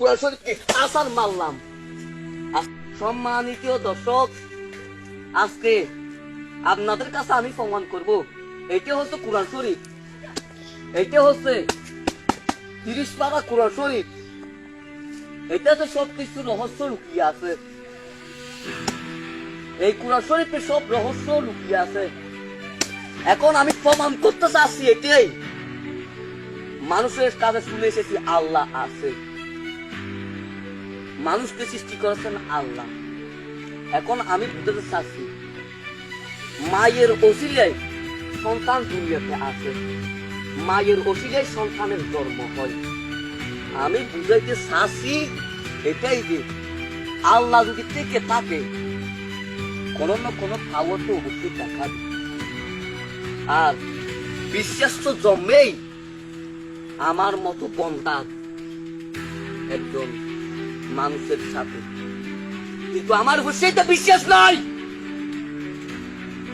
কোরআন শরীফকে আসার মারলাম। সম্মানিত দর্শক, আজকে আপনাদের কাছে আমি প্রমাণ করব, এটা হচ্ছে কোরআন শরীফ, এটা হচ্ছে 30 পারা কোরআন শরীফ। এটাতে সবকিছু রহস্য লুকিয়ে আছে। এই কোরআন শরীফে সব রহস্য লুকিয়ে আছে। এখন আমি প্রমাণ করতে চাচ্ছি এটাই, মানুষের কাছে শুনে এসেছি আল্লাহ আছে, মানুষকে সৃষ্টি করেছেন আল্লাহ। এখন আমি বুঝতে চাচ্ছি মায়ের ওসিলায় সন্তান দুনিয়াতে আসে, মায়ের ওসিলায় সন্তানের জন্ম হয়। আমি বুঝাইতে চাচ্ছি এটাই যে আল্লাহ যদি থেকে থাকে কোনো না কোনো পাওয়ার তো অবশ্যই দেখাবে। আর বিশ্বাস তো জন্মেই আমার মতো বন্ধার একজন মানুষের সাথে, কিন্তু আমার সেটা বিশ্বাস নাই,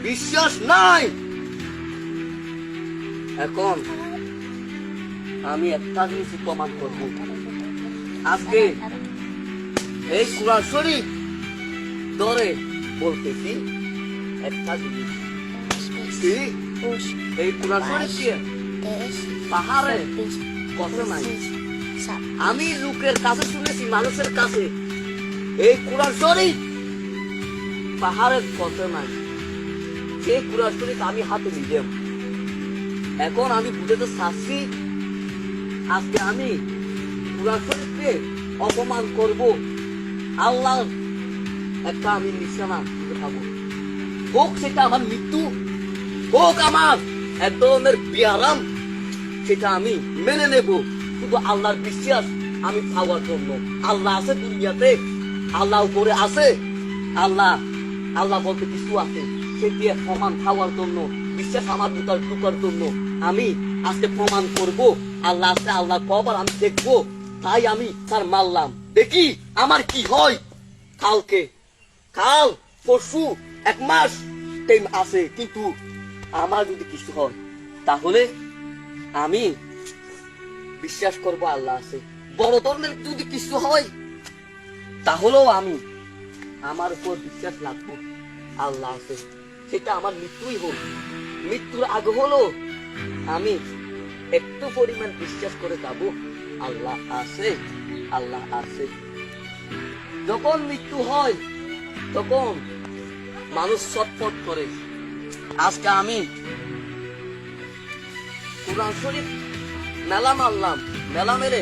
বিশ্বাস নাই। এখন আমি একটা জিনিস প্রমাণ করব। আজকে এই কোরআন শরীফ ধরে বলতেছি একটা জিনিস, এই কোরআন শরীফ দিয়ে পাহাড়ে কত নাই। আমি লোকের কাছে শুনেছি, মানুষের কাছে, এই কোরআন শরীফ পাহাড়ের কত নাই। সেই কোরআন শরীফ আমি হাতে নিলাম। এখন আমি বুঝতে চাচ্ছি আজকে আমি কোরআন শরীফকে অপমান করব, আল্লাহ একটা আমি নিশানা দেখাবো। হোক সেটা আমার মৃত্যু, হোক আমার এক ধরনের বিয়ারাম, সেটা আমি মেনে নেব, শুধু আল্লাহর বিশ্বাস আমি পাওয়ার জন্য। আল্লাহ আছে দুনিয়াতে, আল্লাহ উপরে আছে, আল্লাহ আল্লাহ বলতে কিছু আছে, সেটি প্রমাণ পাওয়ার জন্য, বিশ্বাস আমার ভিতর ঢুকার জন্য আমি আজকে প্রমাণ করব আল্লাহ আছে, আল্লাহ কবার আমি দেখবো। তাই আমি তার মারলাম, দেখি আমার কি হয়। কাল পরশু 1 মাস টাইম আছে, কিন্তু আমার যদি কিছু হয় তাহলে আমি বিশ্বাস করব আল্লাহ আছে। বড় ধরনের যদি কিছু হয় তাহলেও আমি আমার উপর বিশ্বাস রাখবো আল্লাহ আছে, সেটা আমার মৃত্যুই হোক, মৃত্যুর আগে হলো আমি একটু পরিমাণ বিশ্বাস করে যাব আল্লাহ আছে, আল্লাহ আছে। যখন মৃত্যু হয় তখন মানুষ ছটফট করে। আজকে আমি কোরআন শরীফ মেলা মারলাম, মেলা মেরে